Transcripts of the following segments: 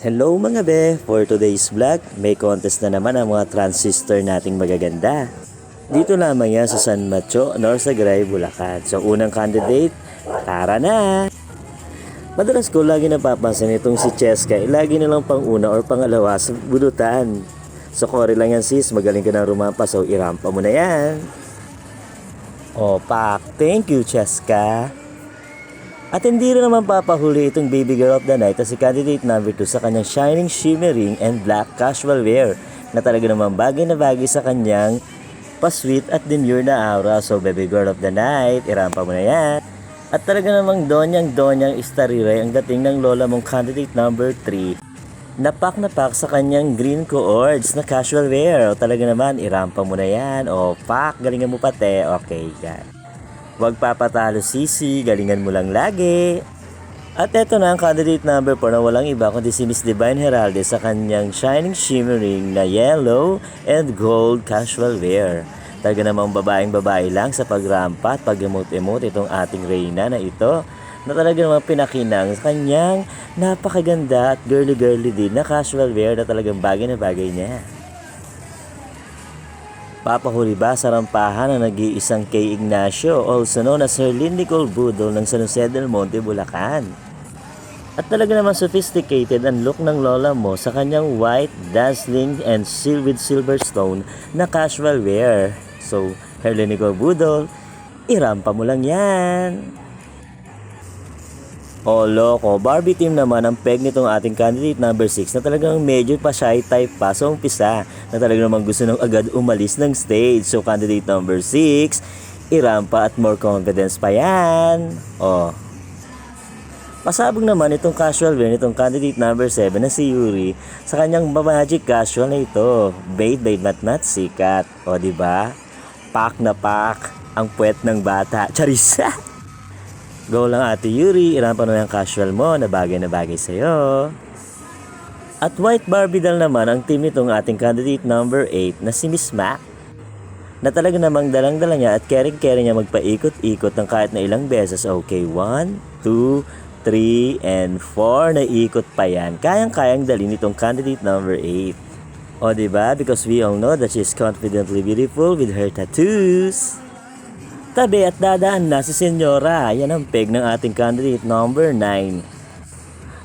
Hello mga be! For today's vlog, may contest na naman ang mga transistor nating magaganda. Dito lamang yan sa San Mateo, Norsagaray, Bulacan. So unang candidate, tara na! Madalas ko lagi napapansin itong si Cheska, lagi nilang pang-una or pangalawa sa bulutan. So kore lang yan sis, magaling ka na rumampa, so irampa mo na yan. O pak, thank you Cheska! At hindi rin naman papahuli itong baby girl of the night na si candidate number 2 sa kanyang shining, shimmering, and black casual wear na talaga naman bagay na bagay sa kanyang pa-sweet at demure na aura. So baby girl of the night, irampa mo na yan. At talaga namang donyang istariray ang dating ng lola mong candidate number 3. Napak sa kanyang green coords na casual wear. O talaga naman, irampa mo na yan. O pak, galingan mo pati. Okay, yan. Huwag papatalo sisi, galingan mo lang lagi. At eto na ang candidate number 4 na walang iba kundi si Miss Divine Heralde sa kanyang shining shimmering na yellow and gold casual wear. Talaga namang babae lang sa pagrampa at pag-emote-emote itong ating reyna na ito na talaga namang pinakinang sa kanyang napakaganda at girly din na casual wear na talagang bagay na bagay niya. Papahuli ba sa rampahan na nag-iisang kay Ignacio, also known as Sir Nicole Budol ng San Jose del Monte, Bulacan. At talaga naman sophisticated ang look ng lola mo sa kanyang white, dazzling, and with silver stone na casual wear. So, Sir Nicole Budol, irampa mo lang yan. O loko, Barbie team naman ang peg nitong ating candidate number 6 na talagang medyo pa shy type pa sa umpisa na talagang naman gusto nang agad umalis ng stage. So candidate number 6, irampa at more confidence pa yan. O, pasabog naman itong casual wear nitong candidate number 7 na si Yuri sa kanyang magic casual na ito. Bait mat sikat. O diba? Pak na pak ang puwet ng bata. Charisa! Go lang Ate Yuri, irampa na yung casual mo na bagay sa'yo. At white Barbie doll naman ang team nitong ating candidate number 8 na si Miss Mac. Na talaga namang dalang-dala niya at caring niya magpaikot-ikot ng kahit na ilang beses. Okay, 1, 2, 3, and 4 na ikot pa yan. Kayang-kayang dali nitong candidate number 8. O diba? Because we all know that she's confidently beautiful with her tattoos. Tabi at dadaan na si Senyora. Yan ang peg ng ating candidate number 9.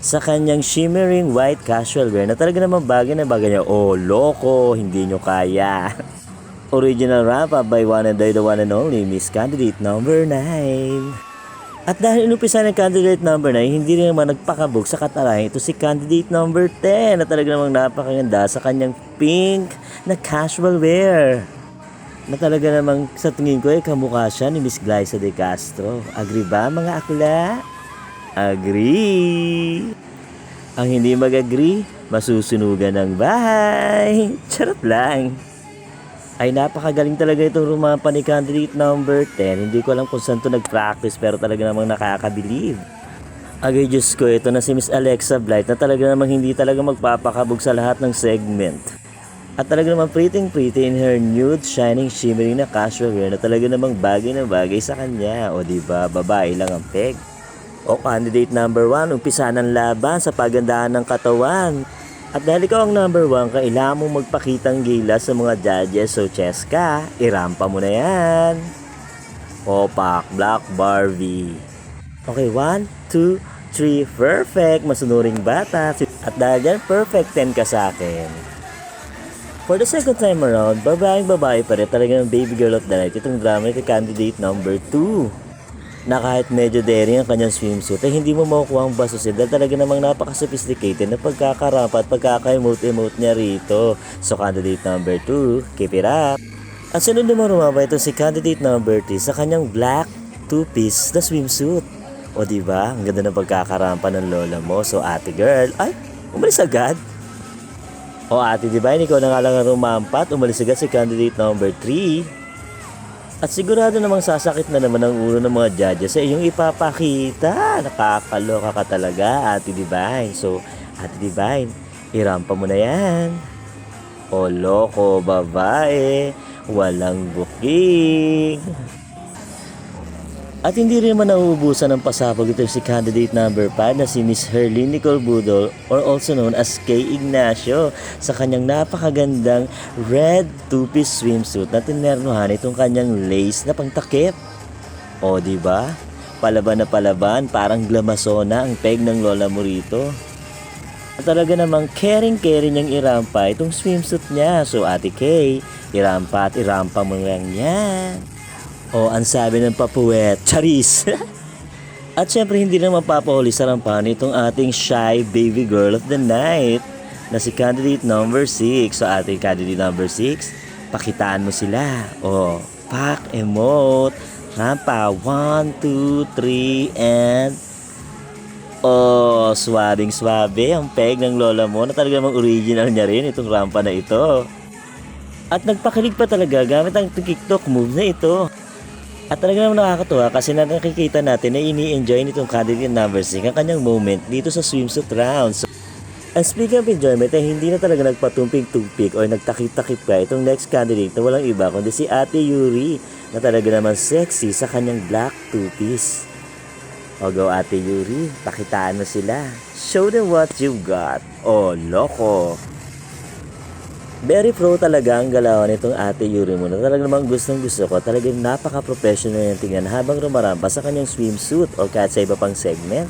Sa kanyang shimmering white casual wear na talaga namang bagay na bagay niya. Oh, loko, hindi nyo kaya. Original wrap up by one and the one and only Miss Candidate number 9. At dahil inumpisa ng candidate number 9, hindi rin naman nagpakabog sa katarayan ito si candidate number 10 na talaga namang napakaganda sa kanyang pink na casual wear. Na talaga namang sa tingin ko kamukha siya ni Miss Glyza de Castro. Agree ba mga akla? Agree! Ang hindi mag-agree, masusunugan ng bahay. Charot lang. Ay napakagaling talaga itong rumampa ni candidate number 10. Hindi ko alam kung saan to nag-practice pero talaga namang nakakabilib. Agay Diyos ko, ito na si Miss Alexa Blight na talaga namang hindi talaga magpapakabog sa lahat ng segment. At talaga namang pretty in her nude, shining, shimmering na casual wear na talaga namang bagay na bagay sa kanya. O diba, babae lang ang peg. O candidate number 1, umpisa ng laban sa pagandahan ng katawan. At dahil ikaw ang number 1, kailangan mong magpakitang gila sa mga judges. So Cheska, irampa mo na yan. O pak, Black Barbie. Okay, 1, 2, 3, perfect. Masunuring bata. At dahil dyan, perfect 10 ka sa akin. For the second time around, babae pa rin talaga ng baby girl of the night itong drama kay candidate number 2. Na kahit medyo daring ang kanyang swimsuit ay hindi mo makukuha ang basusin dahil talaga namang napaka-sophisticated na pagkakarapa at pagkaka-emote niya rito. So candidate number 2, keep it up. At sunod naman rumaba ito si candidate number 3 sa kanyang black 2-piece na swimsuit. O diba, ang ganda ng pagkakarampa ng lola mo. So ate girl, ay, umalis agad. O ate Divine, ikaw na nga lang ang rumampat, umalis agad si candidate number 3. At sigurado namang sasakit na naman ang ulo ng mga judges sa iyong ipapakita. Nakakaloka ka talaga, ate Divine. So, ate Divine, irampa mo na yan. O loko, babae, walang booking. At hindi rin naman nauubusan ng pasabog ito si candidate number 5 na si Miss Herlyn Nicole Budol or also known as Kay Ignacio sa kanyang napakagandang red two-piece swimsuit na tinernuhan itong kanyang lace na pangtakip. O di ba? Palaban na palaban, parang glamasona ang peg ng lola mo rito. At talaga namang caring-caring niyang irampa itong swimsuit niya. So Ate Kay, irampa at irampa mo lang yan. O ang sabi ng papuwet, charis! At syempre hindi na mapapahuli sa rampahan itong ating shy baby girl of the night na si candidate number 6. So ating candidate number 6, pakitaan mo sila. O, pak, emote, rampa, 1, 2, 3, and... Oh, swabing-swabe ang peg ng lola mo na talaga namang original niya rin itong rampa na ito. At nagpakilig pa talaga gamit ang TikTok move na ito. At talaga naman nakakatuwa kasi nakikita natin na ini-enjoy nitong candidate number 6 ang kanyang moment dito sa swimsuit round. So, and speaking of enjoyment ay hindi na talaga nagpatumpik-tumpik o nagtakip-takip pa itong next candidate na walang iba kundi si Ate Yuri na talaga naman sexy sa kanyang black two-piece. O go Ate Yuri, pakitaan mo sila. Show them what you've got. Oh, loko. Very pro talaga ang galawan nitong Ate Yuri mo na talaga namang gustong gusto ko. Talagang napaka-professional yung tingnan habang rumarampa sa kanyang swimsuit o kahit sa iba pang segment.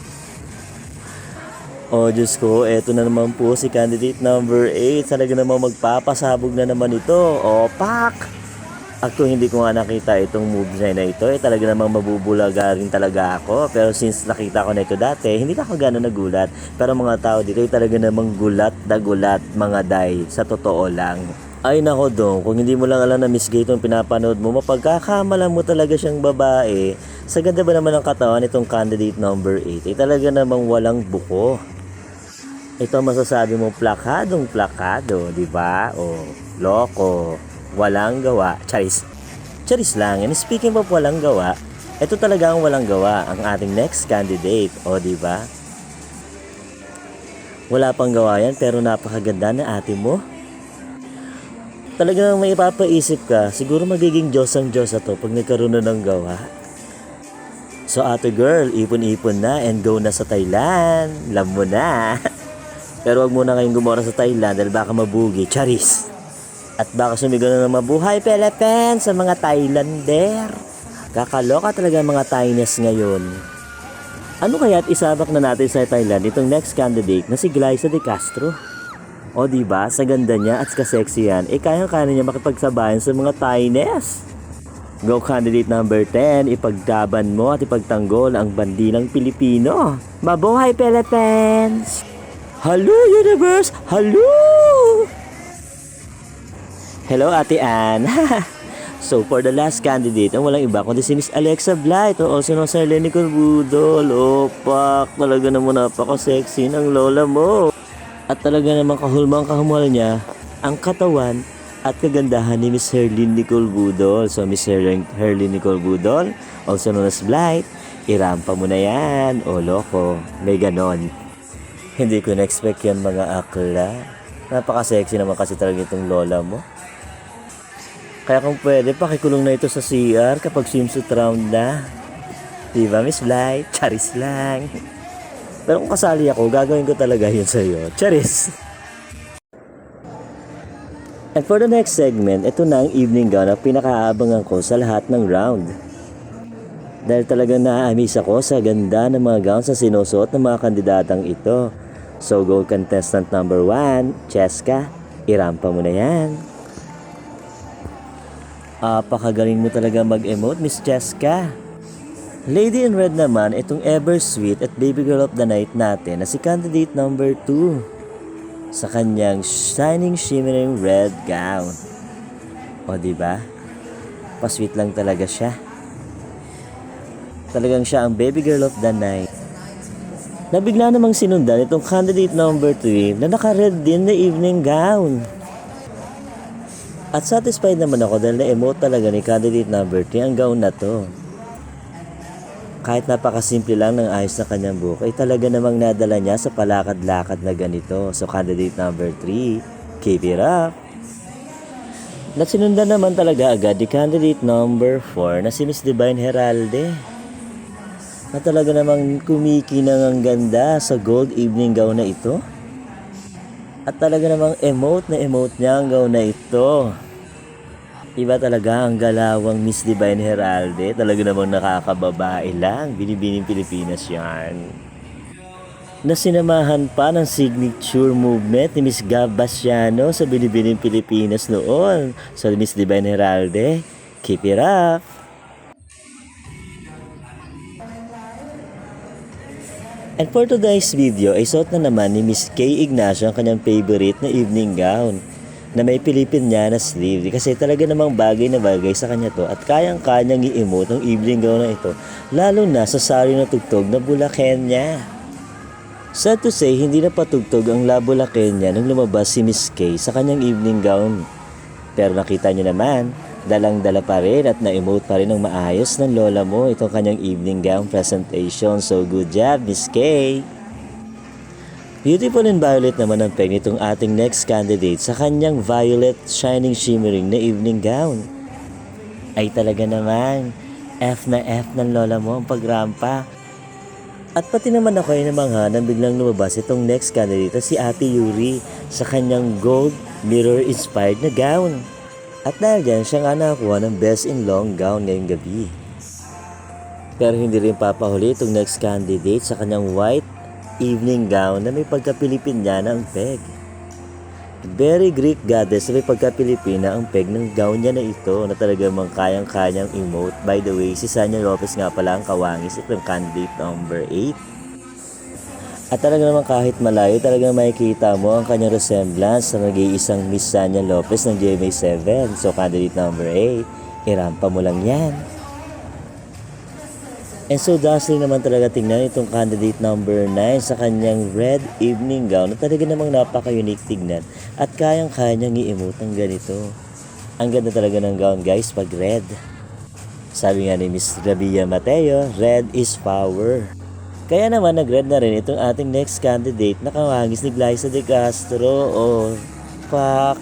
Oh Diyos ko, eto na naman po si candidate number 8. Talaga namang magpapasabog na naman ito. O pak! At kung hindi ko nga nakita itong move na ito, talaga namang mabubulaga rin talaga ako. Pero since nakita ko na ito dati, hindi na ako gano'n nagulat. Pero mga tao dito talaga namang gulat na gulat mga day. Sa totoo lang. Ay nako dong, kung hindi mo lang alam na Miss Gay itong pinapanood mo, mapagkakamalan mo talaga siyang babae. Sa ganda ba naman ang katawan itong candidate number 8, talaga namang walang buko. Ito masasabi mo plakadong plakado, di ba? O loko. Walang gawa. Charis. Charis lang. And speaking of walang gawa, ito talaga ang walang gawa, ang ating next candidate. O, diba? Wala pang gawa yan, pero napakaganda na ate mo. Talagang may ipapaisip ka, siguro magiging Diyos ang Diyos na to pag nagkaroon na ng gawa. So, ate girl, ipon-ipon na and go na sa Thailand. Alam mo na. Pero wag muna kayong gumora sa Thailand dahil baka mabugi. Charis. At baka sumigaw na ng mabuhay Philippines sa mga Thailander. Kakaloka talaga mga Thaines ngayon. Ano kaya't isabak na natin sa Thailand itong next candidate na si Glyza De Castro? O diba, sa ganda niya at ka-sexy yan, kayang-kaya niya makipagsabayan sa mga Thaines. Go candidate number 10, ipagdaban mo at ipagtanggol ang bandilang Pilipino. Mabuhay Philippines! Hello Universe! Hello! Hello Ate Ann. So for the last candidate, ang walang iba kundi si Miss Alexa Blight o also known as Herlyn Nicole Budol. Pak, talaga naman napaka-sexy ng lola mo. At talaga naman kahulmang-kahumal niya ang katawan at kagandahan ni Miss Herlyn Nicole Budol. So Miss Herlyn Nicole Budol, also known as Blight, irampa mo na yan. O loko, may ganon. Hindi ko na-expect yan mga akla. Napaka-sexy naman kasi talaga itong lola mo. Kaya kung pwede, pakikulong na ito sa CR kapag swimsuit round na. Diba, Miss Blight? Charis lang. Pero kung kasali ako, gagawin ko talaga yun sa'yo. Charis! And for the next segment, ito na ang evening gown na pinakaabangan ko sa lahat ng round. Dahil talagang na-amaze ako sa ganda ng mga gowns na sinusuot ng mga kandidatang ito. So, go contestant number 1, Cheska, irampa mo na yan. Apakagaling mo talaga mag-emote, Miss Cheska. Lady in Red naman, itong ever sweet at baby girl of the night natin na si candidate number 2 sa kanyang shining shimmering red gown. O diba? Pa-sweet lang talaga siya. Talagang siya ang baby girl of the night. Nabigla namang sinundan itong candidate number 3 na naka-red din na evening gown. At satisfied naman ako dahil na-emote talaga ni candidate number 3 ang gown na to. Kahit napakasimple lang ng ayos na kanyang buhok, ay talaga namang nadala niya sa palakad-lakad na ganito. So candidate number 3, keep it up. At sinundan naman talaga agad ni candidate number 4 na si Miss Divine Heralde. na talaga namang kumikinang ang ganda sa gold evening gown na ito. At talaga namang emote niya ang gown na ito. Iba talaga ang galawang Miss Divine Heralde. Talaga namang nakakababae lang. Binibining Pilipinas yan. Na sinamahan pa ng signature movement ni Miss Gab Basiano sa Binibining Pilipinas noon sa Miss Divine Heralde. Keep it up! And for today's video ay suot na naman ni Miss Kay Ignacio ang kanyang favorite na evening gown na may Pilipiniana sleeve kasi talaga namang bagay na bagay sa kanya to at kayang-kanyang i-emote ang evening gown na ito lalo na sa sari na tugtog na Bulaken niya. Sad to say, hindi na patugtog ang La Bulaken niya nung lumabas si Miss Kay sa kanyang evening gown. Pero nakita niyo naman, dalang-dala pa rin at na-emote pa rin ng maayos ng lola mo itong kanyang evening gown presentation. So good job, Miss Kay! Beautiful and violet naman ang peg nitong ating next candidate sa kanyang violet shining shimmering na evening gown. Ay talaga naman, F na F ng lola mo ang pagrampa. At pati naman ako ay namangha nang biglang lumabas itong next candidate si Ate Yuri sa kanyang gold mirror inspired na gown. At dahil dyan, siya nga nakakuha ng best in long gown ngayong gabi. Pero hindi rin papahuli itong next candidate sa kanyang white evening gown na may pagka-Pilipiniana ang peg. Very Greek goddess na may pagka-Pilipina ang peg ng gown niya na ito na talagang kayang-kanyang emote. By the way, si Sanya Lopez nga pala ang kawangis itong candidate number 8. At talaga naman kahit malayo, talagang makikita mo ang kanyang resemblance sa nag-iisang Miss Sanya Lopez ng GMA7. So candidate number 8, irampa mo lang yan. And so dazzling naman talaga tingnan itong candidate number 9 sa kanyang red evening gown na talaga namang napaka-unique tignan at kayang-kanyang i-emote ng ganito. Ang ganda talaga ng gown guys pag red. Sabi nga ni Miss Rabia Mateo, red is power. Kaya naman nag-red na rin itong ating next candidate na kawangis ni Glyza De Castro. Oh, fuck,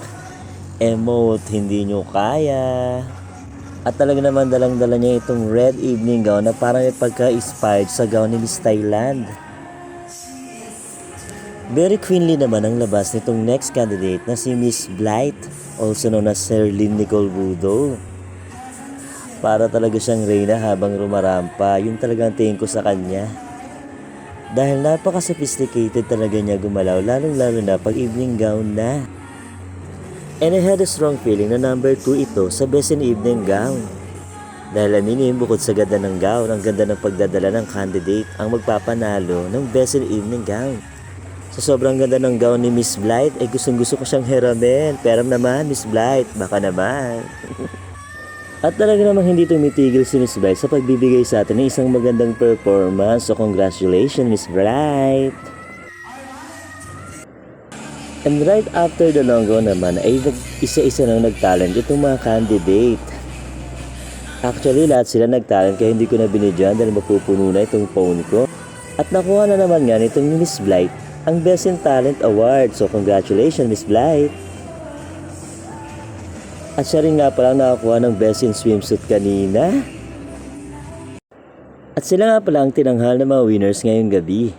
emote, hindi nyo kaya. At talaga naman dalang-dala niya itong red evening gown na parang may pagka-inspired sa gown ni Miss Thailand. Very queenly naman ang labas nitong next candidate na si Miss Blight, also known as Serlene Nicole Budo. Para talaga siyang reyna habang rumarampa, yun talagang tingin ko sa kanya. Dahil napaka-sophisticated talaga niya gumalaw, lalong-lalo na pag evening gown na. And I had a strong feeling na number 2 ito sa best in evening gown. Dahil aminin, bukod sa ganda ng gown, ang ganda ng pagdadala ng candidate ang magpapanalo ng best in evening gown. Sa sobrang ganda ng gown ni Miss Blight, ay gustong-gusto ko siyang hiramin. Pero naman, Miss Blight, baka naman. At talaga namang hindi tumitigil si Miss Blight sa pagbibigay sa atin ng isang magandang performance. So congratulations, Miss Blight! And right after the long gown naman ay isa-isa nang nagtalent itong mga candidate. Actually, lahat sila nagtalent kaya hindi ko na binidyan dahil mapupuno na itong phone ko. At nakuha na naman nga nitong Miss Blight ang Best in Talent Award. So congratulations, Miss Blight! At siya rin nga palang nakakuha ng Best in Swimsuit kanina. At sila nga pala ang tinanghal ng mga winners ngayong gabi.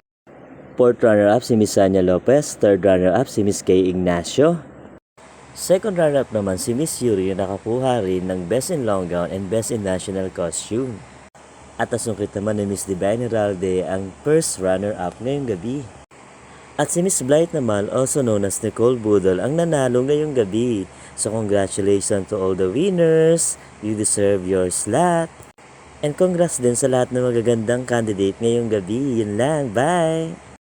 4th runner-up si Miss Sanya Lopez, 3rd runner-up si Miss Kay Ignacio. 2nd runner-up naman si Miss Yuri na nakakuha rin ng Best in Long Gown and Best in National Costume. At nasungkit naman ni Miss Divine Heralde ang 1st runner-up ngayong gabi. At si Miss Blight naman, also known as Nicole Budol, ang nanalo ngayong gabi. So congratulations to all the winners, you deserve your slot. And congrats din sa lahat ng magagandang candidate ngayong gabi. Yun lang, bye!